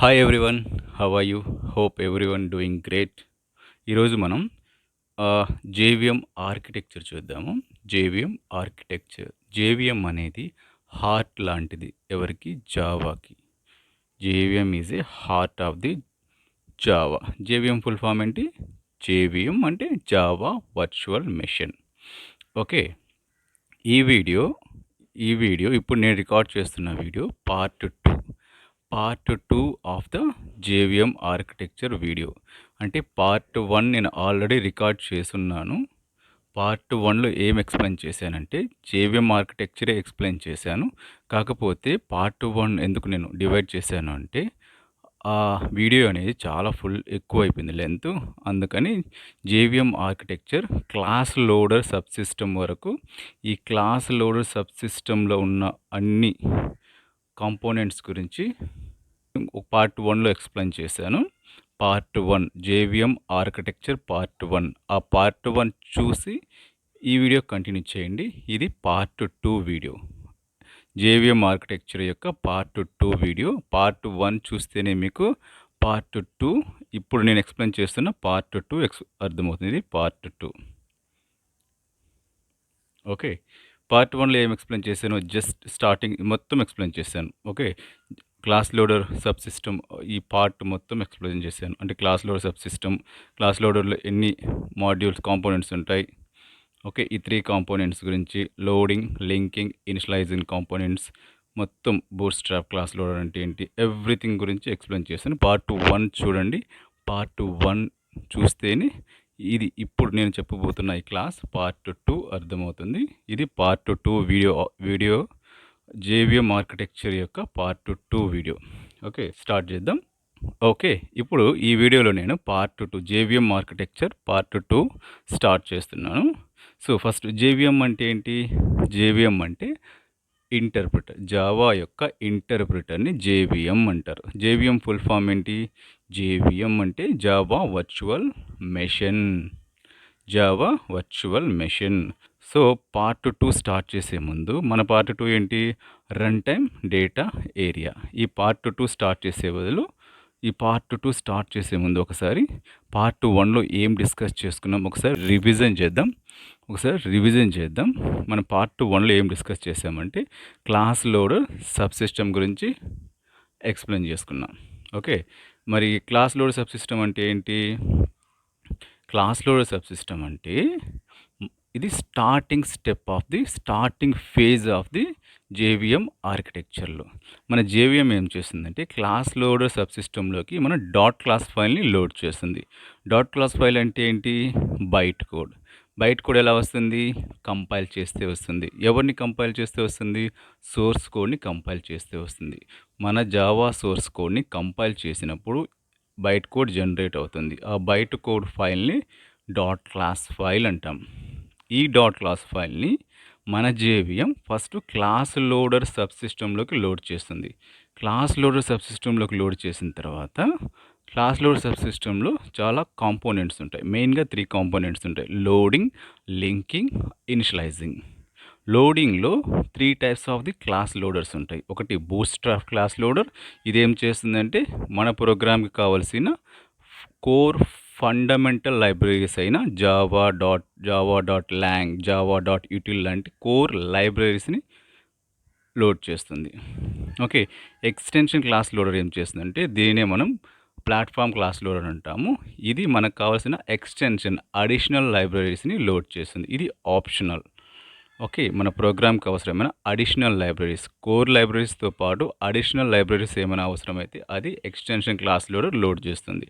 Hi everyone, how are you? Hope everyone doing great. ఈరోజు మనం JVM architecture చూద్దాము. JVM architecture. JVM అనేది heart లాంటిది ఎవరికి? జావాకి. JVM is a heart of the Java. JVM full form ఏంటి? JVM అంటే జావా వర్చువల్ మెషిన్. ఓకే. ఈ వీడియో ఇప్పుడు నేను రికార్డ్ చేస్తున్న video part two of the JVM architecture video. అంటే పార్ట్ వన్ నేను ఆల్రెడీ రికార్డ్ చేసున్నాను. పార్ట్ వన్లో ఏం ఎక్స్ప్లెయిన్ చేశానంటే జేవిఎం ఆర్కిటెక్చరే ఎక్స్ప్లెయిన్ చేశాను. కాకపోతే పార్ట్ వన్ ఎందుకు నేను డివైడ్ చేశాను అంటే ఆ వీడియో అనేది చాలా ఎక్కువ అయిపోయింది లెంత్. అందుకని JVM architecture class loader sub system వరకు, ఈ క్లాస్ లోడర్ సబ్ సిస్టంలో ఉన్న అన్ని కాంపోనెంట్స్ గురించి పార్ట్ వన్లో ఎక్స్ప్లెయిన్ చేశాను. Part one JVM architecture part one. ఆ పార్ట్ వన్ చూసి ఈ వీడియో కంటిన్యూ చేయండి. ఇది part two video. JVM architecture యొక్క part two video. Part one చూస్తేనే మీకు పార్ట్ టూ, ఇప్పుడు నేను ఎక్స్ప్లెయిన్ చేస్తున్న పార్ట్ టూ అర్థమవుతుంది. ఇది పార్ట్ టూ. ఓకే. పార్ట్ వన్లో ఏం ఎక్స్ప్లెయిన్ చేశాను? జస్ట్ స్టార్టింగ్ మొత్తం ఎక్స్ప్లెయిన్ చేశాను. Okay. Class loader sub system ఈ పార్ట్ మొత్తం ఎక్స్ప్లెయిన్ చేశాను. అంటే class loader sub system, class లోడర్లో ఎన్ని మాడ్యూల్స్ కాంపోనెంట్స్ ఉంటాయి. ఓకే. ఈ 3 కాంపోనెంట్స్ గురించి, లోడింగ్, లింకింగ్, ఇనిషియలైజింగ్ కాంపోనెంట్స్, మొత్తం బూట్స్ట్రాప్ క్లాస్ లోడర్ అంటే ఏంటి, ఎవ్రీథింగ్ గురించి ఎక్స్ప్లెయిన్ చేశాను. పార్ట్ వన్ చూడండి. పార్ట్ వన్ చూస్తేనే ఇది ఇప్పుడు నేను చెప్పబోతున్న ఈ క్లాస్ పార్ట్ టూ అర్థమవుతుంది. ఇది part two video JVM architecture యొక్క part two video. Okay, start చేద్దాం. ఓకే, ఇప్పుడు ఈ వీడియోలో నేను part two JVM architecture part two start చేస్తున్నాను. సో ఫస్ట్ జేవిఎం అంటే ఏంటి? జేవిఎం అంటే ఇంటర్ప్రిటర్. జావా యొక్క ఇంటర్ప్రిటర్ని జేవిఎం అంటారు. జేవిఎం ఫుల్ ఫామ్ ఏంటి? జేవిఎం అంటే Java virtual machine. Java virtual machine. So part two start చేసే ముందు మన పార్ట్ టూ ఏంటి? Run time data area. ఈ పార్ట్ టూ స్టార్ట్ చేసే బదులు ఈ పార్ట్ టూ స్టార్ట్ చేసే ముందు ఒకసారి పార్ట్ వన్లో ఏం డిస్కస్ చేసుకున్నాం ఒకసారి రివిజన్ చేద్దాం. మనం పార్ట్ వన్లో ఏం డిస్కస్ చేసామంటే క్లాస్ లోడర్ సబ్ సిస్టమ్ గురించి ఎక్స్ప్లెయిన్ చేసుకున్నాం. ఓకే, మరి క్లాస్ లోడర్ సబ్ సిస్టమ్ అంటే ఏంటి? క్లాస్ లోడర్ సబ్ సిస్టమ్ అంటే ఇది starting phase of the JVM ఆర్కిటెక్చర్లో. మన జేవిఎం ఏం చేస్తుందంటే క్లాస్ లోడర్ సబ్ సిస్టంలోకి మన డాట్ క్లాస్ ఫైల్ని లోడ్ చేస్తుంది. డాట్ క్లాస్ ఫైల్ అంటే ఏంటి? బైట్ కోడ్ ఎలా వస్తుంది? కంపైల్ చేస్తే వస్తుంది. ఎవరిని కంపైల్ చేస్తే వస్తుంది? సోర్స్ కోడ్ని కంపైల్ చేస్తే వస్తుంది. మన జావా సోర్స్ కోడ్ని కంపైల్ చేసినప్పుడు బైట్ కోడ్ జనరేట్ అవుతుంది. ఆ బైట్ కోడ్ ఫైల్ని డాట్ క్లాస్ ఫైల్ అంటాం. ఈ డాట్ క్లాస్ ఫైల్ని మన JVM first class loader sub సిస్టంలోకి లోడ్ చేస్తుంది. క్లాస్ లోడర్ సబ్ సిస్టంలోకి లోడ్ చేసిన తర్వాత క్లాస్ లోడర్ సబ్ సిస్టంలో చాలా కాంపోనెంట్స్ ఉంటాయి. మెయిన్గా 3 కాంపోనెంట్స్ ఉంటాయి: లోడింగ్, లింకింగ్, ఇనిషియలైజింగ్. లోడింగ్లో 3 types of the class loaders ఉంటాయి. ఒకటి బూట్స్ట్రాప్ క్లాస్ లోడర్. ఇదేం చేస్తుందంటే మన ప్రోగ్రామ్కి కావాల్సిన కోర్ ఫండమెంటల్ లైబ్రరీస్ అయిన Java dot long, Java dot util లాంటి కోర్ లైబ్రరీస్ని లోడ్ చేస్తుంది. ఓకే, ఎక్స్టెన్షన్ క్లాస్ లోడర్ ఏం చేస్తుందంటే దీనే మనం ప్లాట్ఫామ్ క్లాస్ లోడర్ అంటాము. ఇది మనకు కావాల్సిన ఎక్స్టెన్షన్ అడిషనల్ లైబ్రరీస్ని లోడ్ చేస్తుంది. ఇది ఆప్షనల్. ఓకే, మన ప్రోగ్రామ్కి అవసరమైన అడిషనల్ లైబ్రరీస్, కోర్ లైబ్రరీస్తో పాటు అడిషనల్ లైబ్రరీస్ ఏమైనా అవసరమైతే అది ఎక్స్టెన్షన్ క్లాస్ లోడర్ లోడ్ చేస్తుంది.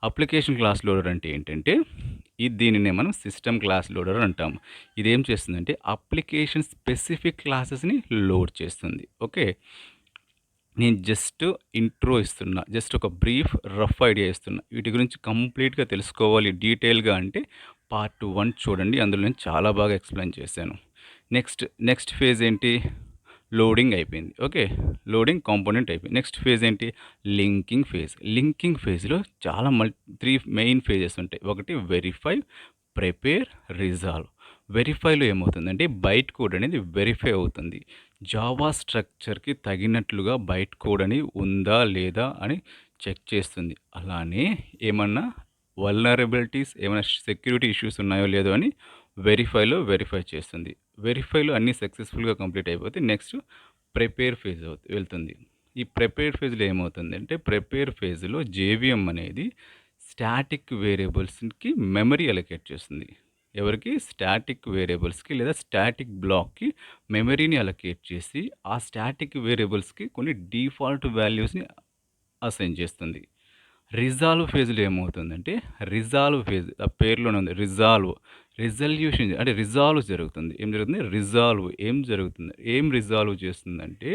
అప్లికేషన్ క్లాస్ లోడర్ అంటే ఏంటంటే దీనినే మనం సిస్టమ్ క్లాస్ లోడర్ అంటాము. ఇదేం చేస్తుందంటే అప్లికేషన్ స్పెసిఫిక్ క్లాసెస్ని లోడ్ చేస్తుంది. ఓకే, నేను జస్ట్ ఇంట్రో ఇస్తున్నా, జస్ట్ ఒక బ్రీఫ్ రఫ్ ఐడియా ఇస్తున్నా. వీటి గురించి కంప్లీట్గా తెలుసుకోవాలి డీటెయిల్గా అంటే పార్ట్ వన్ చూడండి, అందులో నేను చాలా బాగా ఎక్స్ప్లెయిన్ చేశాను. నెక్స్ట్ ఫేజ్ ఏంటి? లోడింగ్ అయిపోయింది. ఓకే, లోడింగ్ కాంపోనెంట్ అయిపోయింది. నెక్స్ట్ ఫేజ్ ఏంటి? లింకింగ్ ఫేజ్లో చాలా 3 మెయిన్ ఫేజెస్ ఉంటాయి. ఒకటి వెరిఫై, ప్రిపేర్, రిజాల్వ్. వెరిఫైలో ఏమవుతుందంటే బైట్ కోడ్ అనేది వెరిఫై అవుతుంది. జావా స్ట్రక్చర్కి తగినట్లుగా బైట్ కోడ్ అని ఉందా లేదా అని చెక్ చేస్తుంది. అలానే ఏమన్నా వల్నరబిలిటీస్ ఏమైనా సెక్యూరిటీ ఇష్యూస్ ఉన్నాయో లేదో అని వెరిఫై చేస్తుంది. వెరిఫైలో అన్నీ సక్సెస్‌ఫుల్‌గా కంప్లీట్ అయిపోతే నెక్స్ట్ ప్రిపేర్ ఫేజ్ వెళ్తుంది. ఈ ప్రిపేర్ ఫేజ్‌లో ఏమవుతుందంటే ప్రిపేర్ ఫేజ్‌లో జేవీఎం అనేది స్టాటిక్ వేరియబుల్స్‌కి మెమరీ అలొకేట్ చేస్తుంది. ఎవరికి? స్టాటిక్ వేరియబుల్స్‌కి లేదా స్టాటిక్ బ్లాక్‌కి మెమరీని అలొకేట్ చేసి ఆ స్టాటిక్ వేరియబుల్స్‌కి కొన్ని డిఫాల్ట్ వాల్యూస్‌ని అసైన్ చేస్తుంది. రిజాల్వ్ ఫేజ్‌లో ఏమవుతుందంటే రిజాల్వ్ ఫేజ్ ఆ పేరులోనే ఉంది. రిజల్యూషన్ అంటే రిజాల్వ్ జరుగుతుంది. ఏం జరుగుతుంది? ఏం రిజాల్వ్ చేస్తుందంటే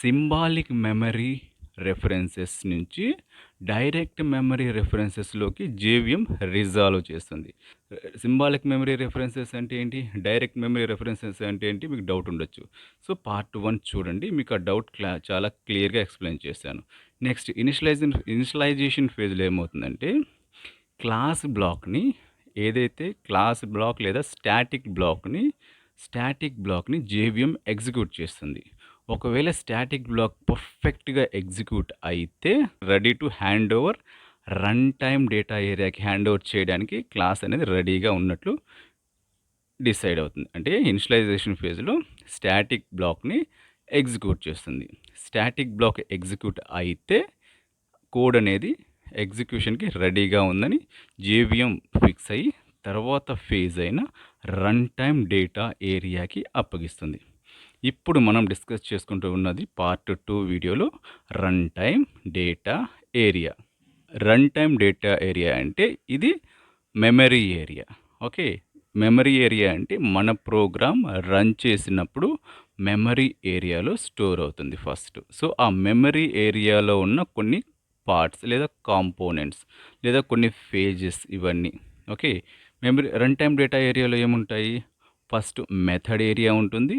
సింబాలిక్ మెమరీ రెఫరెన్సెస్ నుంచి డైరెక్ట్ మెమరీ రెఫరెన్సెస్‌లోకి జేవీఎం రిజాల్వ్ చేస్తుంది. సింబాలిక్ మెమరీ రెఫరెన్సెస్ అంటే ఏంటి? డైరెక్ట్ మెమరీ రెఫరెన్సెస్ అంటే ఏంటి? మీకు డౌట్ ఉండొచ్చు. సో, పార్ట్ 1 చూడండి. మీకు ఆ డౌట్ చాలా క్లియర్‌గా ఎక్స్‌ప్లెయిన్ చేశాను. నెక్స్ట్ ఇనిషియలైజేషన్ ఫేజ్‌లో ఏమవుతుందంటే క్లాస్ బ్లాక్ లేదా స్టాటిక్ బ్లాక్‌ని జేవీఎం ఎగ్జిక్యూట్ చేస్తుంది. ఒకవేళ స్టాటిక్ బ్లాక్ పర్ఫెక్ట్‌గా ఎగ్జిక్యూట్ అయితే ready to hand over run time data ఏరియాకి హ్యాండ్ ఓవర్ చేయడానికి క్లాస్ అనేది రెడీగా ఉన్నట్లు డిసైడ్ అవుతుంది. అంటే ఇనిషియలైజేషన్ ఫేజ్‌లో స్టాటిక్ బ్లాక్‌ని ఎగ్జిక్యూట్ చేస్తుంది. స్టాటిక్ బ్లాక్ ఎగ్జిక్యూట్ అయితే కోడ్ అనేది ఎగ్జిక్యూషన్‌కి రెడీగా ఉందని జేవీఎం ఫిక్స్ అయ్యి తర్వాత ఫేజ్ అయిన రన్ టైమ్ డేటా ఏరియాకి అప్పగిస్తుంది. ఇప్పుడు మనం డిస్కస్ చేసుకుంటూ ఉన్నది పార్ట్ 2 వీడియోలో run time data area. Run time data area అంటే ఇది memory area. Okay. Memory area అంటే మన ప్రోగ్రామ్ రన్ చేసినప్పుడు మెమరీ ఏరియాలో స్టోర్ అవుతుంది ఫస్ట్. సో, ఆ మెమరీ ఏరియాలో ఉన్న కొన్ని పార్ట్స్ లేదా కాంపోనెంట్స్ లేదా కొన్ని ఫేజెస్ ఇవన్నీ. ఓకే. రన్ టైమ్ డేటా ఏరియాలో ఏముంటాయి? ఫస్ట్ మెథడ్ ఏరియా ఉంటుంది.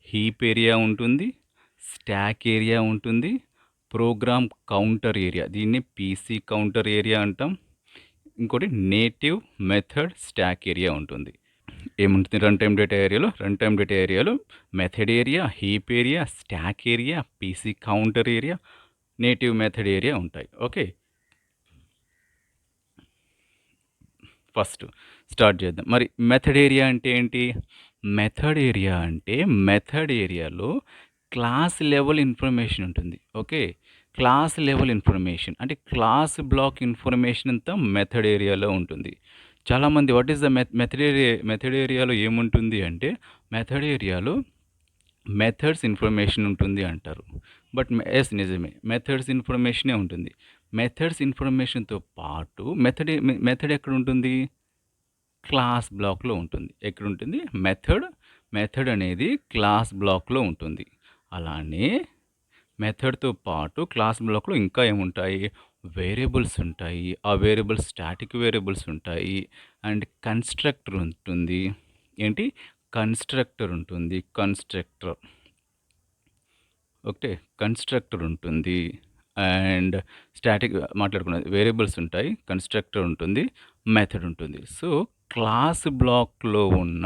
హీప్ ఏరియా ఉంటుంది. స్టాక్ ఏరియా ఉంటుంది. ప్రోగ్రామ్ కౌంటర్ ఏరియా దీన్ని పీసీ కౌంటర్ ఏరియా అంటాం. ఇంకోటి నేటివ్ మెథడ్ స్టాక్ ఏరియా ఉంటుంది. ఏముంటుంది రన్ టైమ్ డేటా ఏరియాలో? రన్ టైమ్ డేటా ఏరియాలో method area, heap area, stock area, PC counter area, native method area ఉంటాయి. ఓకే. ఫస్ట్ స్టార్ట్ చేద్దాం. మరి మెథడ్ ఏరియా అంటే ఏంటి? మెథడ్ ఏరియాలో క్లాస్ లెవెల్ ఇన్ఫర్మేషన్ ఉంటుంది. ఓకే. క్లాస్ లెవెల్ ఇన్ఫర్మేషన్ అంటే క్లాస్ బ్లాక్ ఇన్ఫర్మేషన్ అంతా మెథడ్ ఏరియాలో ఉంటుంది. చాలామంది వాట్ ఈస్ ద మెథడ్ ఏరియాలో ఏముంటుంది అంటే మెథడ్ ఏరియాలో మెథడ్స్ ఇన్ఫర్మేషన్ ఉంటుంది అంటారు. బట్ ఎస్ నిజమే. మెథడ్స్ ఇన్ఫర్మేషనే ఉంటుంది. మెథడ్స్ ఇన్ఫర్మేషన్‌తో పాటు మెథడ్ ఎక్కడుంటుంది? క్లాస్ బ్లాక్‌లో ఉంటుంది. ఎక్కడుంటుంది? మెథడ్ అనేది క్లాస్ బ్లాక్‌లో ఉంటుంది. అలానే మెథడ్‌తో పాటు క్లాస్ బ్లాక్‌లో ఇంకా ఏముంటాయి? వేరియబుల్స్ ఉంటాయి. ఆ వేరియబుల్స్ స్టాటిక్ వేరియబుల్స్ ఉంటాయి. అండ్ కన్‌స్ట్రక్టర్ ఉంటుంది. ఏంటి? కన్‌స్ట్రక్టర్. ఓకే. కన్‌స్ట్రక్టర్ ఉంటుంది. అండ్ స్టాటిక్ మాట్లాడుకున్నది వేరియబుల్స్ ఉంటాయి. కన్‌స్ట్రక్టర్ ఉంటుంది. మెథడ్ ఉంటుంది. సో, క్లాస్ బ్లాక్‌లో ఉన్న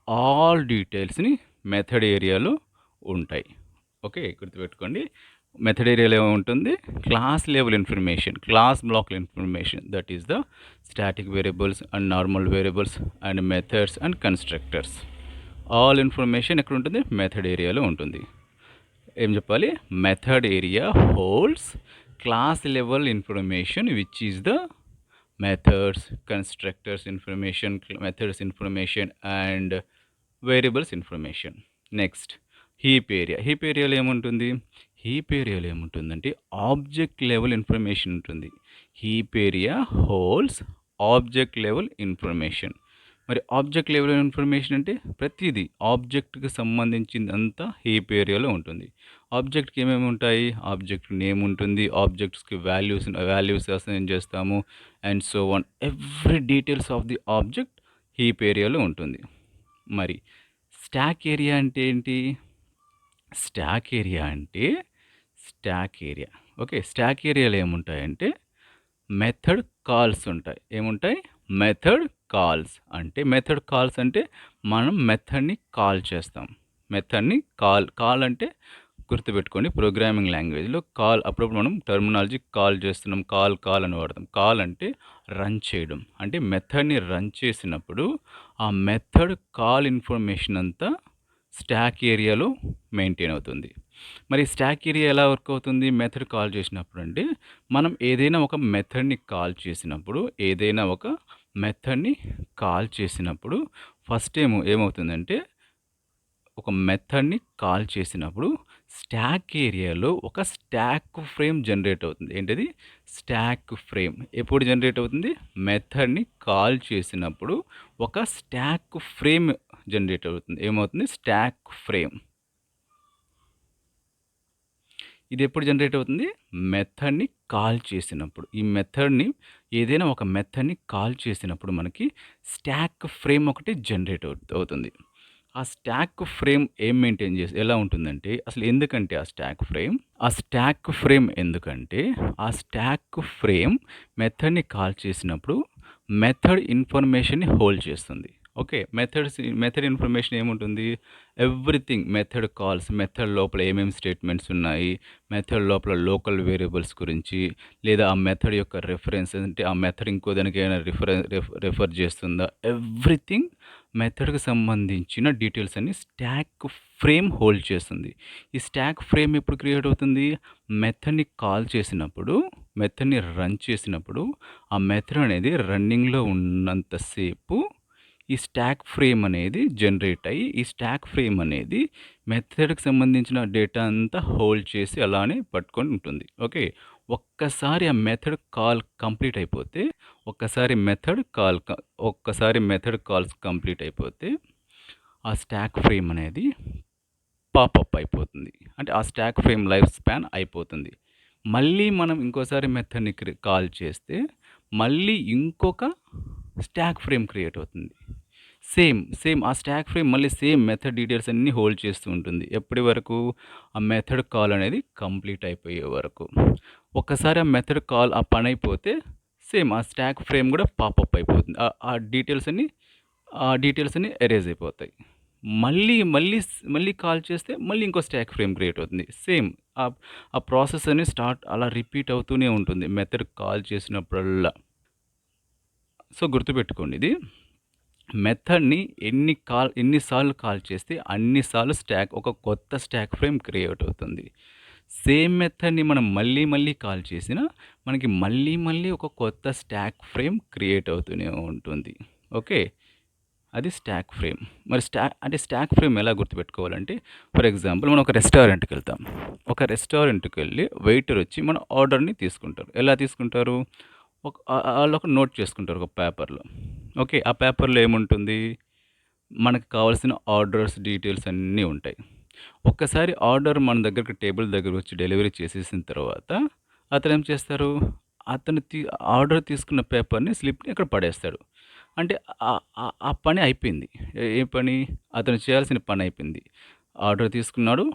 ఆల్ డీటెయిల్స్‌ని మెథడ్ ఏరియాలో ఉంటాయి. ఓకే. గుర్తుపెట్టుకోండి. మెథడ్ ఏరియాలో ఏముంటుంది? Class level information, class block information that is the static variables and normal variables and methods and constructors. All information ఎక్కడుంటుంది? మెథడ్ ఏరియాలో ఉంటుంది. ఏం చెప్పాలి? Method area holds class level information which is the methods, constructors information, methods information and variables information. Next heap ఏరియాలో ఏముంటుంది? Heap ఏరియాలో ఏముంటుందంటే object level information ఉంటుంది. Heap area holds object level information. మరి ఆబ్జెక్ట్ లెవెల్ ఇన్ఫర్మేషన్ అంటే ప్రతిదీ ఆబ్జెక్ట్‌కి సంబంధించిందంతా heap ఏరియాలో ఉంటుంది. ఆబ్జెక్ట్‌కి ఏమేమి ఉంటాయి? ఆబ్జెక్ట్ నేమ్ ఉంటుంది. ఆబ్జెక్ట్స్‌కి వాల్యూస్ అసైన్ చేస్తాము. And so on. Every details of the object heap ఏరియాలో ఉంటుంది. మరి స్టాక్ ఏరియా అంటే ఏంటి? Stock area. ఓకే. స్టాక్ ఏరియాలో ఏముంటాయంటే మెథడ్ కాల్స్ ఉంటాయి. ఏముంటాయి? మెథడ్ కాల్స్ అంటే మనం మెథడ్‌ని కాల్ చేస్తాం. కాల్ అంటే గుర్తుపెట్టుకోండి ప్రోగ్రామింగ్ లాంగ్వేజ్‌లో కాల్ అప్పుడప్పుడు మనం టర్మినాలజీ కాల్ చేస్తున్నాం. కాల్ అని వాడతాం. కాల్ అంటే రన్ చేయడం. అంటే మెథడ్‌ని రన్ చేసినప్పుడు ఆ మెథడ్ కాల్ ఇన్ఫర్మేషన్ అంతా స్టాక్ ఏరియాలో మెయింటైన్ అవుతుంది. మరి స్టాక్ ఏరియా ఎలా వర్క్ అవుతుంది మెథడ్ కాల్ చేసినప్పుడంటే, మనం ఏదైనా ఒక మెథడ్‌ని కాల్ చేసినప్పుడు, ఏదైనా ఒక మెథడ్‌ని కాల్ చేసినప్పుడు ఫస్ట్ ఏమవుతుందంటే ఒక మెథడ్‌ని కాల్ చేసినప్పుడు స్టాక్ ఏరియాలో ఒక స్టాక్ ఫ్రేమ్ జనరేట్ అవుతుంది. ఏంటిది? Stack frame. ఎప్పుడు జనరేట్ అవుతుంది? మెథడ్‌ని కాల్ చేసినప్పుడు ఒక స్టాక్ ఫ్రేమ్ జనరేట్ అవుతుంది. ఏమవుతుంది? Stack frame. ఇదెప్పుడు జనరేట్ అవుతుంది? మెథడ్‌ని కాల్ చేసినప్పుడు. ఈ మెథడ్‌ని ఏదైనా ఒక మెథడ్‌ని కాల్ చేసినప్పుడు మనకి స్టాక్ ఫ్రేమ్ ఒకటి జనరేట్ అవుతుంది. ఆ స్టాక్ ఫ్రేమ్ ఏం మెయింటైన్ ఎలా ఉంటుందంటే అసలు ఎందుకంటే ఆ స్టాక్ ఫ్రేమ్? ఆ స్టాక్ ఫ్రేమ్ ఎందుకంటే ఆ స్టాక్ ఫ్రేమ్ మెథడ్‌ని కాల్ చేసినప్పుడు మెథడ్ ఇన్ఫర్మేషన్‌ని హోల్డ్ చేస్తుంది. ఓకే. మెథడ్ ఇన్ఫర్మేషన్ ఏముంటుంది? ఎవ్రీథింగ్ మెథడ్ కాల్స్, మెథడ్ లోపల ఏమేమి స్టేట్మెంట్స్ ఉన్నాయి, మెథడ్ లోపల లోకల్ వేరియబుల్స్ గురించి, లేదా ఆ మెథడ్ యొక్క రిఫరెన్స్ అంటే ఆ మెథడ్ ఇంకో దానికి ఏమైనా రిఫర్ చేస్తుందా? ఎవ్రీథింగ్ మెథడ్‌కి సంబంధించిన డీటెయిల్స్ అన్నీ స్టాక్ ఫ్రేమ్ హోల్డ్ చేస్తుంది. ఈ స్టాక్ ఫ్రేమ్ ఎప్పుడు క్రియేట్ అవుతుంది? మెథడ్‌ని కాల్ చేసినప్పుడు, మెథడ్‌ని రన్ చేసినప్పుడు, ఆ మెథడ్ అనేది రన్నింగ్‌లో ఉన్నంత సేపు ఈ స్టాక్ ఫ్రేమ్ అనేది జనరేట్ అయ్యి, ఈ స్టాక్ ఫ్రేమ్ అనేది మెథడ్‌కి సంబంధించిన డేటా అంతా హోల్డ్ చేసి అలానే పట్టుకొని ఉంటుంది. ఓకే. ఒక్కసారి ఆ మెథడ్ కాల్ కంప్లీట్ అయిపోతే, ఒక్కసారి మెథడ్ కాల్ క ఒక్కసారి మెథడ్ కాల్స్ కంప్లీట్ అయిపోతే, ఆ స్టాక్ ఫ్రేమ్ అనేది పాపప్ అయిపోతుంది. అంటే ఆ స్టాక్ ఫ్రేమ్ లైఫ్ స్పాన్ అయిపోతుంది. మళ్ళీ మనం ఇంకోసారి మెథడ్‌ని కాల్ చేస్తే, మళ్ళీ ఇంకొక స్టాక్ ఫ్రేమ్ క్రియేట్ అవుతుంది. సేమ్ ఆ స్టాక్ ఫ్రేమ్ మళ్ళీ సేమ్ మెథడ్ డీటెయిల్స్ అన్నీ హోల్డ్ చేస్తూ ఉంటుంది. ఎప్పటి వరకు? ఆ మెథడ్ కాల్ అనేది కంప్లీట్ అయిపోయే వరకు. ఒక్కసారి ఆ మెథడ్ కాల్ ఆ పనైపోతే సేమ్ ఆ స్టాక్ ఫ్రేమ్ గూడా పాపప్ అయిపోతుంది. ఆ డీటెయిల్స్ అన్నీ ఎరేజ్ అయిపోతాయి. మళ్ళీ కాల్ చేస్తే మళ్ళీ ఇంకో స్టాక్ ఫ్రేమ్ క్రియేట్ అవుతుంది. సేమ్ ఆహ్, ఆ ప్రాసెస్ అనేది అలా రిపీట్ అవుతూనే ఉంటుంది మెథడ్ కాల్ చేసినప్పుడల్లా. సో, గుర్తుపెట్టుకోండి ఇది. మెథడ్‌ని ఎన్ని సార్లు కాల్ చేస్తే అన్ని సార్లు ఒక కొత్త స్టాక్ ఫ్రేమ్ క్రియేట్ అవుతుంది. సేమ్ మెథడ్‌ని మనం మళ్ళీ కాల్ చేసినా మనకి మళ్ళీ ఒక కొత్త స్టాక్ ఫ్రేమ్ క్రియేట్ అవుతూనే ఉంటుంది. ఓకే. అది స్టాక్ ఫ్రేమ్. మరి స్టాక్ ఫ్రేమ్ ఎలా గుర్తుపెట్టుకోవాలంటే ఫర్ ఎగ్జాంపుల్ మనం ఒక రెస్టారెంట్‌కెళ్తాం. ఒక రెస్టారెంట్‌కెళ్ళి వెయిటర్ వచ్చి మన ఆర్డర్‌ని తీసుకుంటారు. ఎలా తీసుకుంటారు? ఆళ్ళొక నోట్ చేసుకుంటారు ఒక పేపర్‌లో. ఓకే. ఆ పేపర్‌లో ఏముంటుంది? మనకు కావాల్సిన ఆర్డర్స్ డీటెయిల్స్ అన్నీ ఉంటాయి. ఒక్కసారి ఆర్డర్ మన దగ్గరికి టేబుల్ దగ్గరకొచ్చి డెలివరీ చేసేసిన తర్వాత అతనేం చేస్తారు? అతను ఆర్డర్ తీసుకున్న పేపర్‌ని, స్లిప్‌ని అక్కడ పడేస్తాడు. అంటే ఆ పని అయిపోయింది. ఏ పని? అతను చేయాల్సిన పని అయిపోయింది. ఆర్డర్ తీసుకున్నాడు.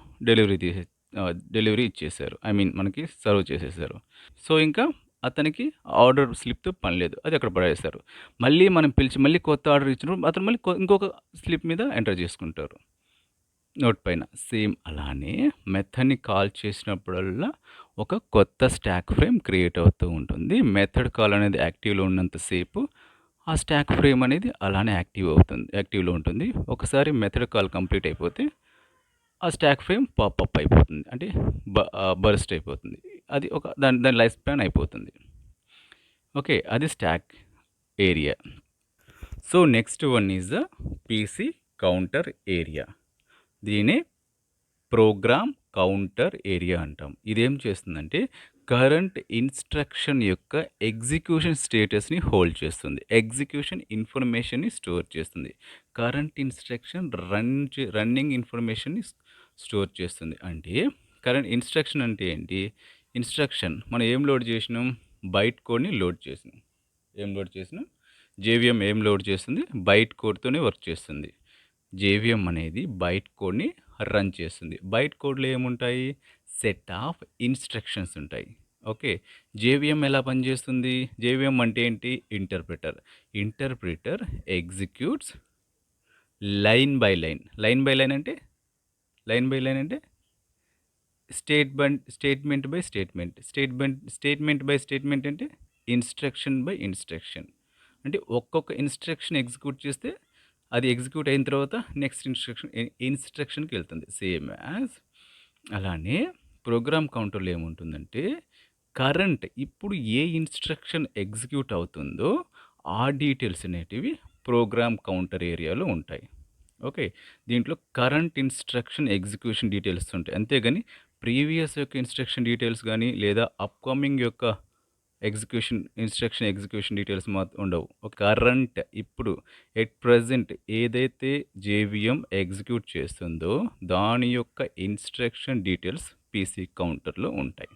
డెలివరీ ఇచ్చేసారు. ఐ మీన్ మనకి సర్వ్ చేసేసారు. సో, ఇంకా అతనికి ఆర్డర్ స్లిప్‌తో పని లేదు. అది అక్కడ పడేస్తారు. మళ్ళీ మనం పిలిచి మళ్ళీ కొత్త ఆర్డర్ ఇచ్చినప్పుడు అతను మళ్ళీ ఇంకొక స్లిప్ మీద ఎంటర్ చేసుకుంటారు. నోట్ పైన. సేమ్ అలానే మెథడ్‌ని కాల్ చేసినప్పుడల్లా ఒక కొత్త స్టాక్ ఫ్రేమ్ క్రియేట్ అవుతూ ఉంటుంది. మెథడ్ కాల్ అనేది యాక్టివ్‌లో ఉన్నంత సేపు ఆ స్టాక్ ఫ్రేమ్ అనేది అలానే యాక్టివ్‌లో ఉంటుంది. ఒకసారి మెథడ్ కాల్ కంప్లీట్ అయిపోతే ఆ స్టాక్ ఫ్రేమ్ పాపప్ అయిపోతుంది. అంటే బర్స్ట్ అయిపోతుంది. అది దాని దాని లైఫ్ స్పాన్ అయిపోతుంది. ఓకే. అది stock area. So, next one is the PC counter area. దీన్నే ప్రోగ్రామ్ కౌంటర్ ఏరియా అంటాం. ఇదేం చేస్తుందంటే కరెంట్ ఇన్‌స్ట్రక్షన్ యొక్క ఎగ్జిక్యూషన్ స్టేటస్‌ని హోల్డ్ చేస్తుంది. ఎగ్జిక్యూషన్ ఇన్ఫర్మేషన్‌ని స్టోర్ చేస్తుంది. కరెంట్ ఇన్‌స్ట్రక్షన్ రన్నింగ్ ఇన్ఫర్మేషన్‌ని స్టోర్ చేస్తుంది. అంటే కరెంట్ ఇన్‌స్ట్రక్షన్ అంటే ఏంటి? ఇన్‌స్ట్రక్షన్ మనం ఏం లోడ్ చేసినాం? బైట్ కోడ్‌ని లోడ్ చేసినాం. ఏం లోడ్ చేసినాం? జేవీఎం ఏం లోడ్ చేస్తుంది? బైట్ కోడ్‌తోనే వర్క్ చేస్తుంది. జేవీఎం అనేది బైట్ కోడ్‌ని రన్ చేస్తుంది. బైట్ కోడ్‌లో ఏముంటాయి? సెట్ ఆఫ్ ఇన్‌స్ట్రక్షన్స్ ఉంటాయి. ఓకే. జేవీఎం ఎలా పనిచేస్తుంది? జేవీఎం అంటే ఏంటి? Interpreter. Interpreter executes line by line. Line by line అంటే? లైన్ బై లైన్ అంటే? Statement by statement. Statement by statement అంటే ఇన్‌స్ట్రక్షన్ బై ఇన్‌స్ట్రక్షన్. అంటే ఒక్కొక్క ఇన్‌స్ట్రక్షన్ ఎగ్జిక్యూట్ చేస్తే అది ఎగ్జిక్యూట్ అయిన తర్వాత నెక్స్ట్ ఇన్‌స్ట్రక్షన్‌కెళ్తుంది. సేమ్ యాజ్ అలానే ప్రోగ్రామ్ కౌంటర్‌లో ఏముంటుందంటే కరెంట్ ఇప్పుడు ఏ ఇన్‌స్ట్రక్షన్ ఎగ్జిక్యూట్ అవుతుందో ఆ డీటెయిల్స్ అనేటివి ప్రోగ్రామ్ కౌంటర్ ఏరియాలో ఉంటాయి. ఓకే. దీంట్లో కరెంట్ ఇన్‌స్ట్రక్షన్ ఎగ్జిక్యూషన్ డీటెయిల్స్ ఉంటాయి. అంతేగాని ప్రీవియస్ యొక్క ఇన్‌స్ట్రక్షన్ డీటెయిల్స్ గాని, లేదా అప్‌కమింగ్ యొక్క ఇన్‌స్ట్రక్షన్ ఎగ్జిక్యూషన్ డీటెయిల్స్ ఉండవు. కరెంట్ ఇప్పుడు ఎట్ ప్రెజెంట్ ఏదైతే జేవీఎం ఎగ్జిక్యూట్ చేస్తుందో దాని యొక్క ఇన్‌స్ట్రక్షన్ డీటెయిల్స్ పీసీ కౌంటర్‌లో ఉంటాయి.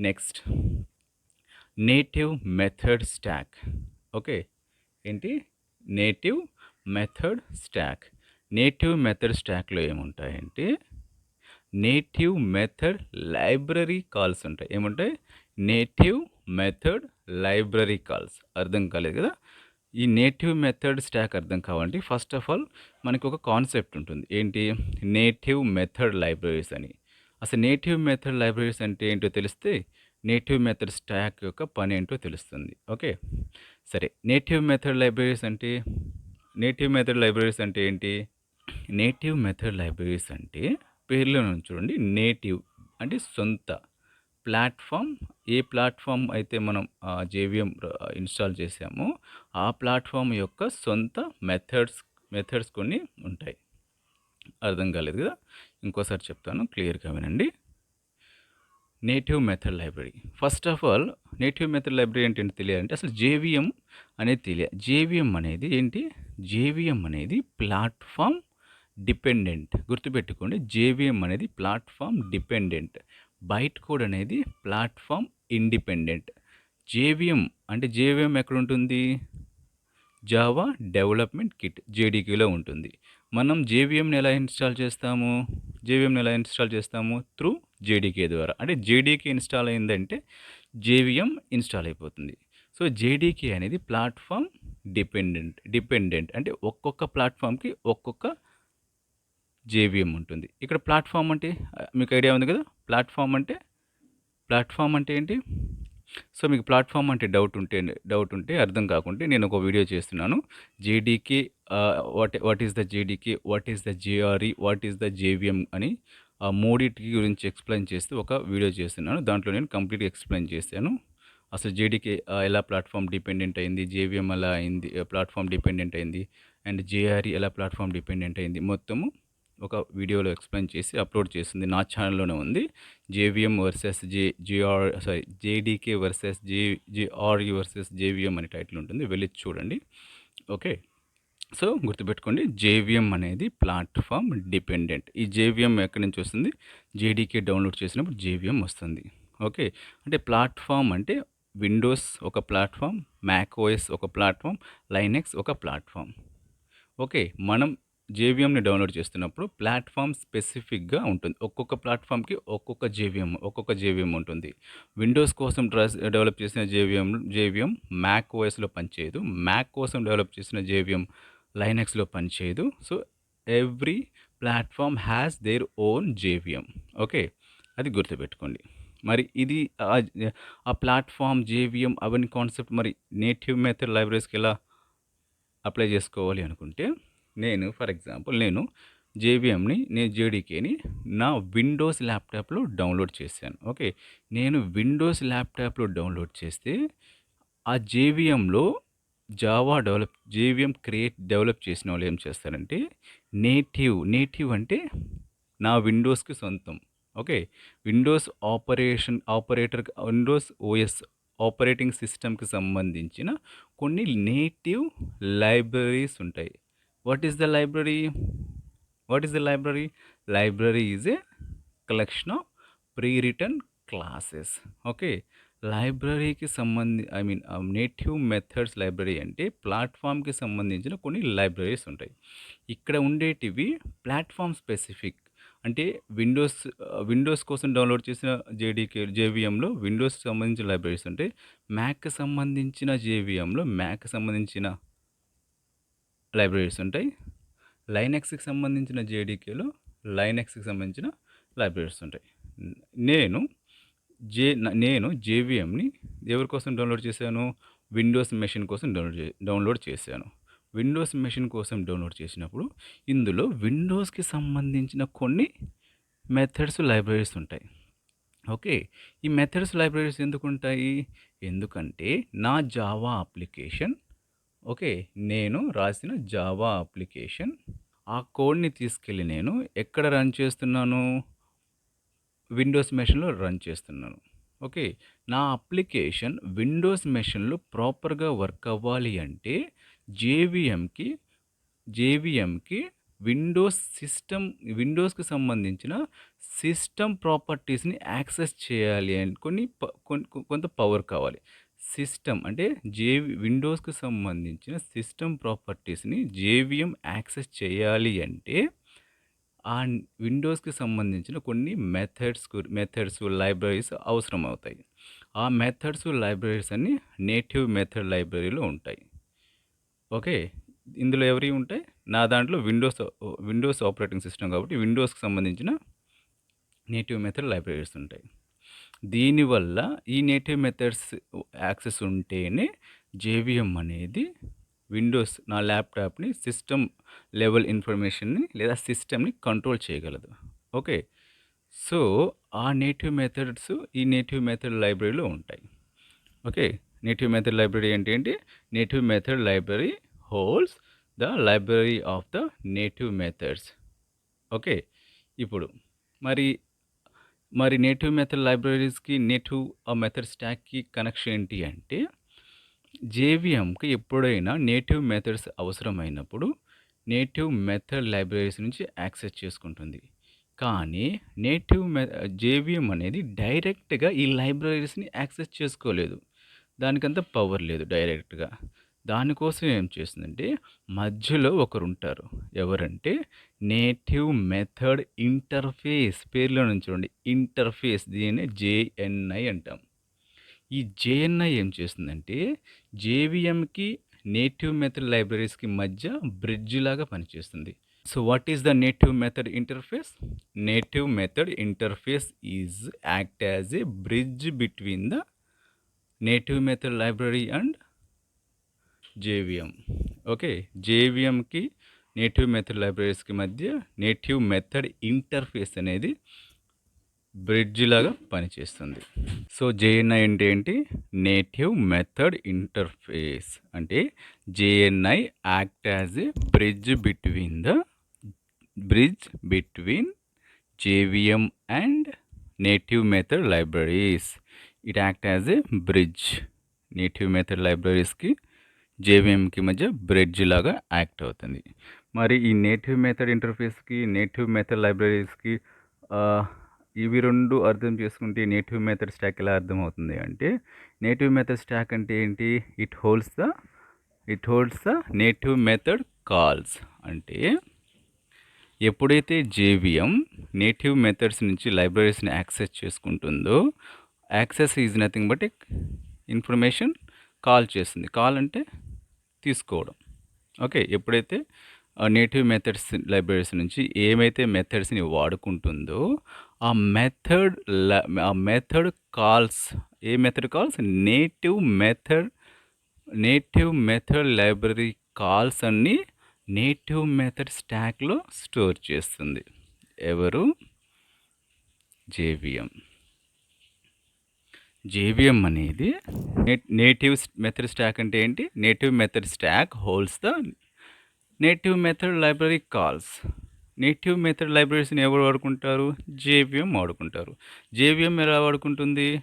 Next native method stack. Okay. ఏంటి? Native method stack. Native method స్టాక్‌లో ఏముంటాయంటే నేటివ్ మెథడ్ లైబ్రరీ కాల్స్ ఉంటాయి. ఏముంటాయి? Native method library calls. అర్థం కాలేదు కదా! ఈ నేటివ్ మెథడ్ స్టాక్ అర్థం కావాలంటే ఫస్ట్ ఆఫ్ ఆల్ మనకి ఒక కాన్సెప్ట్ ఉంటుంది. ఏంటి? నేటివ్ మెథడ్ లైబ్రరీస్ అని. అసలు నేటివ్ మెథడ్ లైబ్రరీస్ అంటే ఏంటో తెలిస్తే నేటివ్ మెథడ్ స్టాక్ యొక్క పనేంటో తెలుస్తుంది. ఓకే. సరే. నేటివ్ మెథడ్ లైబ్రరీస్ అంటే ఏంటి? నేటివ్ మెథడ్ లైబ్రరీస్ అంటే పేర్లోనే ఉంది చూడండి. నేటివ్ అంటే సొంత. ప్లాట్‌ఫామ్ ఏ ప్లాట్‌ఫామ్ అయితే మనం జేవీఎం ఇన్‌స్టాల్ చేసామో ఆ ప్లాట్‌ఫామ్ యొక్క సొంత మెథడ్స్ కొన్ని ఉంటాయి. అర్థం కాలేదు కదా! ఇంకోసారి చెప్తాను క్లియర్‌గా వినండి. Native method library. First of all native method library అంటే ఏంటో తెలియాలంటే అసలు జేవీఎం అనేది తెలియాలి. జేవీఎం అనేది ఏంటి? జేవీఎం అనేది ప్లాట్‌ఫామ్ డిపెండెంట్. గుర్తుపెట్టుకోండి. జేవీఎం అనేది ప్లాట్‌ఫామ్ డిపెండెంట్. బైట్ కోడ్ అనేది ప్లాట్‌ఫామ్ ఇండిపెండెంట్. జేవీఎం అంటే జేవీఎం ఎక్కడుంటుంది? జావా డెవలప్‌మెంట్ కిట్ జేడీకేలో ఉంటుంది. మనం జేవీఎంని ఎలా ఇన్‌స్టాల్ చేస్తాము? త్రూ జేడీకే ద్వారా. అంటే జేడీకే ఇన్‌స్టాల్ అయిందంటే జేవీఎం ఇన్‌స్టాల్ అయిపోతుంది. సో, జేడీకే అనేది ప్లాట్‌ఫామ్ డిపెండెంట్ అంటే ఒక్కొక్క ప్లాట్‌ఫామ్‌కి ఒక్కొక్క జేవీఎం ఉంటుంది. ఇక్కడ ప్లాట్‌ఫామ్ అంటే మీకు ఐడియా ఉంది కదా! ప్లాట్‌ఫామ్ అంటే ఏంటి? సో, మీకు ప్లాట్‌ఫామ్ అంటే డౌట్ ఉంటే అర్థం కాకుంటే నేను ఒక వీడియో చేస్తున్నాను. JDK what is the JDK? What is the JRE? What is the JVM అని మూడిటి గురించి ఎక్స్‌ప్లెయిన్ చేస్తూ ఒక వీడియో చేస్తున్నాను. దాంట్లో నేను కంప్లీట్‌గా ఎక్స్‌ప్లెయిన్ చేశాను. అసలు జేడీకే ఎలా ప్లాట్‌ఫామ్ డిపెండెంట్ అయింది? జేవీఎం ఎలా అయింది? ప్లాట్‌ఫామ్ డిపెండెంట్ అయింది? అండ్ జేఆర్‌ఈ ఎలా ప్లాట్‌ఫామ్ డిపెండెంట్ అయింది? మొత్తము ఒక వీడియోలో ఎక్స్‌ప్లెయిన్ చేసి అప్‌లోడ్ చేసింది. నా ఛానెల్‌లోనే ఉంది. JVM versus JDK versus JRE versus JVM అనే టైటిల్ ఉంటుంది. వెళ్ళి చూడండి. ఓకే. సో, గుర్తుపెట్టుకోండి. జేవీఎం అనేది ప్లాట్‌ఫామ్ డిపెండెంట్. ఈ జేవీఎం ఎక్కడి నుంచి వస్తుంది? జేడీకే డౌన్‌లోడ్ చేసినప్పుడు జేవీఎం వస్తుంది. ఓకే. అంటే ప్లాట్‌ఫామ్ అంటే విండోస్ ఒక ప్లాట్‌ఫామ్, మ్యాక్‌ఓఎస్ ఒక ప్లాట్‌ఫామ్, లైనక్స్ ఒక ప్లాట్‌ఫామ్. ఓకే. మనం జేవీఎంని డౌన్‌లోడ్ చేస్తున్నప్పుడు ప్లాట్‌ఫామ్ స్పెసిఫిక్‌గా ఉంటుంది. ఒక్కొక్క ప్లాట్‌ఫామ్‌కి ఒక్కొక్క జేవీఎం ఉంటుంది. విండోస్ కోసం డెవలప్ చేసిన జేవీఎం మ్యాక్ ఓఎస్‌లో పనిచేయదు. మ్యాక్ కోసం డెవలప్ చేసిన జేవీఎం లైనక్స్‌లో పనిచేయదు. So, every platform has their own JVM. Okay. అది గుర్తుపెట్టుకోండి. మరి ఇది ఆ ప్లాట్‌ఫామ్, జేవీఎం అవన్నీ కాన్సెప్ట్ మరి నేటివ్ మెథడ్ లైబ్రరీస్‌కి ఎలా అప్లై చేసుకోవాలి అనుకుంటే, ఫర్ ఎగ్జాంపుల్ నేను జేడీకేని నా విండోస్ ల్యాప్‌టాప్‌లో డౌన్‌లోడ్ చేశాను. ఓకే. నేను విండోస్ ల్యాప్‌టాప్‌లో డౌన్‌లోడ్ చేస్తే, ఆ జేవీఎంలో జేవీఎం డెవలప్ చేసిన వాళ్ళు ఏం చేస్తారంటే, నేటివ్ అంటే నా విండోస్‌కి సొంతం. ఓకే. విండోస్ ఓఎస్ ఆపరేటింగ్ సిస్టమ్‌కి సంబంధించిన కొన్ని నేటివ్ లైబ్రరీస్ ఉంటాయి. What is the library? Library is a collection of pre written classes. Okay. లైబ్రరీకి నేటివ్ మెథడ్స్ లైబ్రరీ అంటే ప్లాట్‌ఫామ్‌కి సంబంధించిన కొన్ని లైబ్రరీస్ ఉంటాయి. ఇక్కడ ఉండేటివి ప్లాట్‌ఫామ్ స్పెసిఫిక్. అంటే విండోస్ కోసం డౌన్‌లోడ్ చేసిన జేవీఎంలో విండోస్‌కి సంబంధించిన లైబ్రరీస్ ఉంటాయి. మ్యాక్‌కి సంబంధించిన జేవీఎంలో మ్యాక్‌కి సంబంధించిన లైబ్రరీస్ ఉంటాయి. లైనక్స్‌కి సంబంధించిన జేడీకేలో లైనక్స్‌కి సంబంధించిన లైబ్రరీస్ ఉంటాయి. నేను నేను జేవిఎంని ఎవరి కోసం డౌన్లోడ్ చేశాను? విండోస్ మెషిన్ కోసం డౌన్లోడ్ చేశాను. విండోస్ మెషిన్ కోసం డౌన్లోడ్ చేసినప్పుడు ఇందులో విండోస్కి సంబంధించిన కొన్ని మెథడ్స్, లైబ్రరీస్ ఉంటాయి. ఓకే. ఈ మెథడ్స్, లైబ్రరీస్ ఎందుకుంటాయి? ఎందుకంటే నా జావా అప్లికేషన్, ఓకే, నేను రాసిన జావా అప్లికేషన్, ఆ కోడ్‌ని తీసుకెళ్ళి నేను ఎక్కడ రన్ చేస్తున్నాను? విండోస్ మెషిన్‌లో రన్ చేస్తున్నాను. ఓకే. నా అప్లికేషన్ విండోస్ మెషిన్‌లో ప్రాపర్‌గా వర్క్ అవ్వాలి అంటే జేవిఎంకి జేవిఎంకి విండోస్‌కి సంబంధించిన సిస్టమ్ ప్రాపర్టీస్‌ని యాక్సెస్ చేయాలి అని కొంత పవర్ కావాలి. సిస్టమ్ అంటే విండోస్‌కి సంబంధించిన సిస్టమ్ ప్రాపర్టీస్‌ని జేవిఎం యాక్సెస్ చేయాలి అంటే ఆ విండోస్‌కి సంబంధించిన కొన్ని మెథడ్స్, లైబ్రరీస్ అవసరమవుతాయి. ఆ మెథడ్స్, లైబ్రరీస్ అన్నీ నేటివ్ మెథడ్ లైబ్రరీలో ఉంటాయి. ఓకే. ఇందులో ఎవరివి ఉంటాయి? నా దాంట్లో విండోస్ ఆపరేటింగ్ సిస్టమ్ కాబట్టి విండోస్‌కి సంబంధించిన నేటివ్ మెథడ్ లైబ్రరీస్ ఉంటాయి. దీనివల్ల ఈ నేటివ్ మెథడ్స్ యాక్సెస్ ఉంటేనే జేవిఎం అనేది నా ల్యాప్‌టాప్‌ని సిస్టమ్ లెవెల్ ఇన్ఫర్మేషన్‌ని లేదా సిస్టమ్‌ని కంట్రోల్ చేయగలదు. ఓకే. సో, ఆ నేటివ్ మెథడ్ లైబ్రరీలో ఉంటాయి. ఓకే. నేటివ్ మెథడ్ లైబ్రరీ అంటే ఏంటి? Native method library holds the library of the native methods. Okay. ఇప్పుడు మరి నేటివ్ మెథడ్ లైబ్రరీస్‌కి, మెథడ్ స్టాక్‌కి కనెక్షన్ ఏంటి అంటే, జేవిఎంకి ఎప్పుడైనా నేటివ్ మెథడ్స్ అవసరమైనప్పుడు, నేటివ్ మెథడ్ లైబ్రరీస్ నుంచి యాక్సెస్ చేసుకుంటుంది. కానీ జేవిఎం అనేది డైరెక్ట్‌గా ఈ లైబ్రరీస్‌ని యాక్సెస్ చేసుకోలేదు. దానికంత పవర్ లేదు డైరెక్ట్‌గా. దానికోసం ఏం చేస్తుందంటే, మధ్యలో ఒకరుంటారు. ఎవరంటే, నేటివ్ మెథడ్ ఇంటర్ఫేస్. పేరులో నుంచి చూడండి, ఇంటర్ఫేస్, దీన్నే జేఎన్ఐ అంటాం. ఈ జేఎన్ఐ ఏం చేస్తుందంటే, జేవిఎంకి, నేటివ్ మెథడ్ లైబ్రరీస్‌కి మధ్య బ్రిడ్జ్ లాగా పనిచేస్తుంది. So, what is the native method interface? Native method interface act as a bridge between the native method library and JVM. Okay. జేవిఎంకి, నేటివ్ మెథడ్ లైబ్రరీస్‌కి మధ్య నేటివ్ మెథడ్ ఇంటర్ఫేస్ అనేది బ్రిడ్జ్ లాగా పనిచేస్తుంది. సో, జేఎన్ఐ అంటే ఏంటి? Native method interface. అంటే JNI act as a bridge between JVM and native method libraries. It act as a bridge. Native method లైబ్రరీస్కి, జేవిఎంకి మధ్య బ్రిడ్జ్ లాగా యాక్ట్ అవుతుంది. మరి ఈ నేటివ్ మెథడ్ ఇంటర్ఫేస్కి, నేటివ్ మెథడ్ లైబ్రరీస్కి ఇవి రెండు అర్థం చేసుకుంటే నేటివ్ మెథడ్ స్టాక్ ఎలా అర్థమవుతుంది అంటే, నేటివ్ మెథడ్ స్టాక్ అంటే ఏంటి? It holds the native method calls. అంటే ఎప్పుడైతే జేవిఎం నేటివ్ మెథడ్స్ నుంచి లైబ్రరీస్ని యాక్సెస్ చేసుకుంటుందో, access is nothing but information call చేస్తుంది. కాల్ అంటే తీసుకోవడం. ఓకే. ఎప్పుడైతే నేటివ్ మెథడ్స్ లైబ్రరీస్ నుంచి ఏమైతే మెథడ్స్ని వాడుకుంటుందో, ఆ మెథడ్ కాల్స్, ఏ method calls? Native method library calls అన్నీ నేటివ్ మెథడ్ స్టాక్లో స్టోర్ చేస్తుంది. ఎవరు? జేవిఎం. జేవిఎం అనేది నేటివ్ మెథడ్ స్టాక్ అంటే ఏంటి? Native method stack holds the native method library calls. Native method లైబ్రరీస్ని ఎవరు వాడుకుంటారు? జేవిఎం వాడుకుంటారు. జేవిఎం ఎలా వాడుకుంటుంది?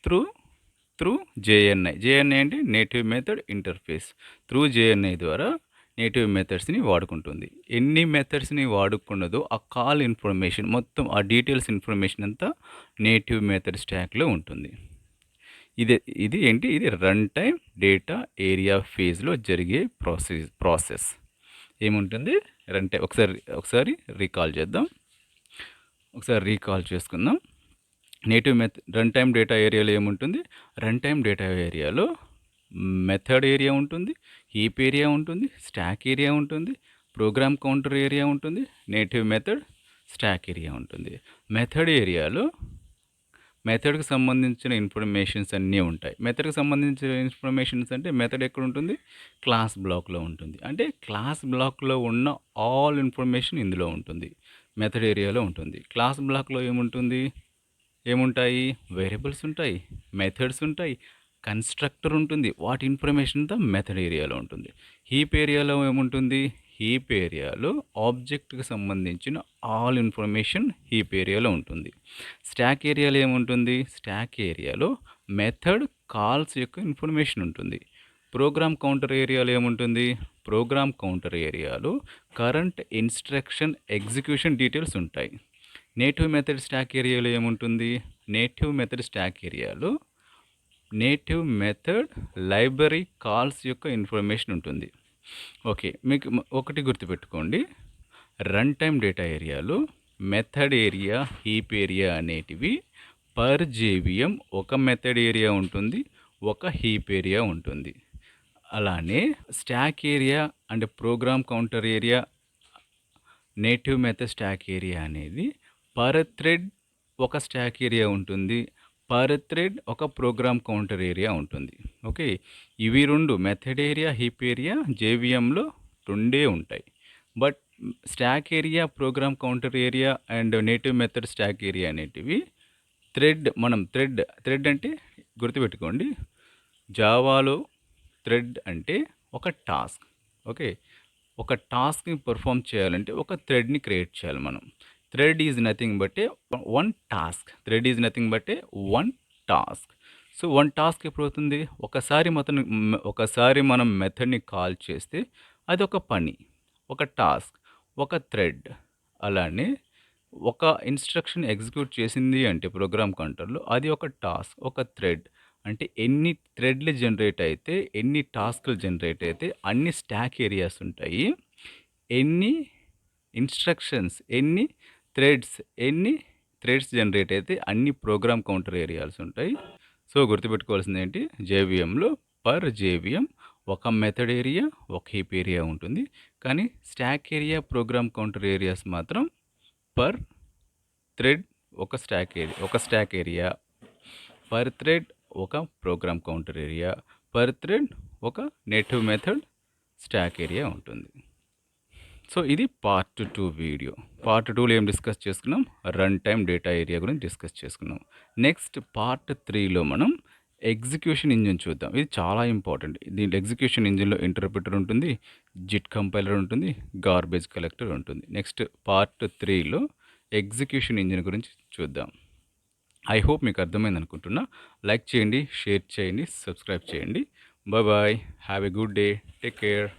Through JNI. జేఎన్ఐ అంటే native method interface. Through JNI ద్వారా నేటివ్ మెథడ్స్ని వాడుకుంటుంది. ఎన్ని మెథడ్స్ని వాడుకున్నదో ఆ కాల్ ఇన్ఫర్మేషన్ మొత్తం, ఆ డీటెయిల్స్ ఇన్ఫర్మేషన్ అంతా నేటివ్ మెథడ్ స్టాక్లో ఉంటుంది. ఇది ఏంటి? ఇది రన్ టైమ్ డేటా ఏరియా ఫేజ్లో జరిగే ప్రాసెస్ ఏముంటుంది? Run time. ఒకసారి రీకాల్ చేద్దాం. రీకాల్ చేసుకుందాం. నేటివ్ రన్ టైమ్ డేటా ఏరియాలో ఏముంటుంది? రన్ టైమ్ డేటా ఏరియాలో మెథడ్ ఏరియా ఉంటుంది, హీప్ ఏరియా ఉంటుంది, స్టాక్ ఏరియా ఉంటుంది, ప్రోగ్రామ్ కౌంటర్ ఏరియా ఉంటుంది, నేటివ్ మెథడ్ స్టాక్ ఏరియా ఉంటుంది. మెథడ్ ఏరియాలో మెథడ్‌కి సంబంధించిన ఇన్ఫర్మేషన్స్ అన్నీ ఉంటాయి. మెథడ్‌కి సంబంధించిన ఇన్ఫర్మేషన్స్ అంటే మెథడ్ ఎక్కడుంటుంది? క్లాస్ బ్లాక్‌లో ఉంటుంది. అంటే క్లాస్ బ్లాక్‌లో ఉన్న ఆల్ ఇన్ఫర్మేషన్ ఇందులో ఉంటుంది. మెథడ్ ఏరియాలో ఉంటుంది. క్లాస్ బ్లాక్‌లో ఏముంటాయి? వేరియబుల్స్ ఉంటాయి, మెథడ్స్ ఉంటాయి, కన్‌స్ట్రక్టర్ ఉంటుంది. వాటి ఇన్ఫర్మేషన్ అంతా మెథడ్ ఏరియాలో ఉంటుంది. హీప్ ఏరియాలో ఏముంటుంది? హీప్ ఏరియాలో ఆబ్జెక్ట్‌కి సంబంధించిన ఆల్ ఇన్ఫర్మేషన్ హీప్ ఏరియాలో ఉంటుంది. స్టాక్ ఏరియాలో ఏముంటుంది? స్టాక్ ఏరియాలో మెథడ్ కాల్స్ యొక్క ఇన్ఫర్మేషన్ ఉంటుంది. ప్రోగ్రామ్ కౌంటర్ ఏరియాలో ఏముంటుంది? ప్రోగ్రామ్ కౌంటర్ ఏరియాలో కరెంట్ ఇన్స్ట్రక్షన్ ఎగ్జిక్యూషన్ డీటెయిల్స్ ఉంటాయి. నేటివ్ మెథడ్ స్టాక్ ఏరియాలో ఏముంటుంది? నేటివ్ మెథడ్ స్టాక్ ఏరియాలో నేటివ్ మెథడ్ లైబ్రరీ కాల్స్ యొక్క ఇన్ఫర్మేషన్ ఉంటుంది. ఓకే, మీకు ఒకటి గుర్తుపెట్టుకోండి, రన్ టైమ్ డేటా ఏరియాలో మెథడ్ ఏరియా, హీప్ ఏరియా అనేటివి పర్ జేవిఎం ఒక మెథడ్ ఏరియా ఉంటుంది, ఒక హీప్ ఏరియా ఉంటుంది. అలానే stock area and program counter area, native method stock area అనేది పర్ థ్రెడ్ ఒక స్టాక్ ఏరియా ఉంటుంది, పర్ థ్రెడ్ ఒక ప్రోగ్రామ్ కౌంటర్ ఏరియా ఉంటుంది. ఓకే, ఇవి రెండు మెథడ్ ఏరియా, హీప్ ఏరియా జేవిఎంలో రెండే ఉంటాయి. But stock area, program counter area and native method stock area అనేటివి థ్రెడ్ అంటే గుర్తుపెట్టుకోండి, జావాలో థ్రెడ్ అంటే ఒక టాస్క్. ఓకే, ఒక టాస్క్ని పర్ఫామ్ చేయాలంటే ఒక థ్రెడ్ని క్రియేట్ చేయాలి మనం. Thread is nothing but A one task. Thread is nothing but A one task. So one task ఎప్పుడు అవుతుంది? ఒకసారి మనం మెథడ్ని కాల్ చేస్తే అది ఒక పని, ఒక టాస్క్, ఒక థ్రెడ్. అలానే ఒక ఇన్స్ట్రక్షన్ ఎగ్జిక్యూట్ చేసింది అంటే ప్రోగ్రామ్ కౌంటర్లో అది ఒక టాస్క్, ఒక థ్రెడ్. అంటే ఎన్ని థ్రెడ్లు జనరేట్ అయితే, ఎన్ని టాస్క్లు జనరేట్ అయితే అన్ని స్టాక్ ఏరియాస్ ఉంటాయి. ఎన్ని ఇన్స్ట్రక్షన్స్, ఎన్ని థ్రెడ్స్ జనరేట్ అయితే అన్ని ప్రోగ్రామ్ కౌంటర్ ఏరియాస్ ఉంటాయి. సో గుర్తుపెట్టుకోవాల్సింది ఏంటి? జేవిఎంలో పర్ జేవిఎం ఒక మెథడ్ ఏరియా, ఒక హీప్ ఏరియా ఉంటుంది. కానీ stock area, program counter areas మాత్రం పర్ థ్రెడ్ ఒక స్టాక్ ఏరియా, పర్ థ్రెడ్ ఒక program counter area, per thread ఒక నేటివ్ మెథడ్ స్టాక్ ఏరియా ఉంటుంది. సో ఇది పార్ట్ 2 వీడియో. పార్ట్ 2లో ఏం డిస్కస్ చేసుకున్నాం? రన్ టైమ్ డేటా ఏరియా గురించి డిస్కస్ చేసుకున్నాం. నెక్స్ట్ పార్ట్ 3లో మనం ఎగ్జిక్యూషన్ ఇంజిన్ చూద్దాం. ఇది చాలా ఇంపార్టెంట్. దీంట్లో ఎగ్జిక్యూషన్ ఇంజిన్లో ఇంటర్ప్రిటర్ ఉంటుంది, జిట్ కంపైలర్ ఉంటుంది, గార్బేజ్ కలెక్టర్ ఉంటుంది. నెక్స్ట్ పార్ట్ 3లో ఎగ్జిక్యూషన్ ఇంజిన్ గురించి చూద్దాం. ఐ హోప్ మీకు అర్థమైంది అనుకుంటున్నా. లైక్ చేయండి, షేర్ చేయండి, సబ్స్క్రైబ్ చేయండి. Bye bye, have a good day, take care.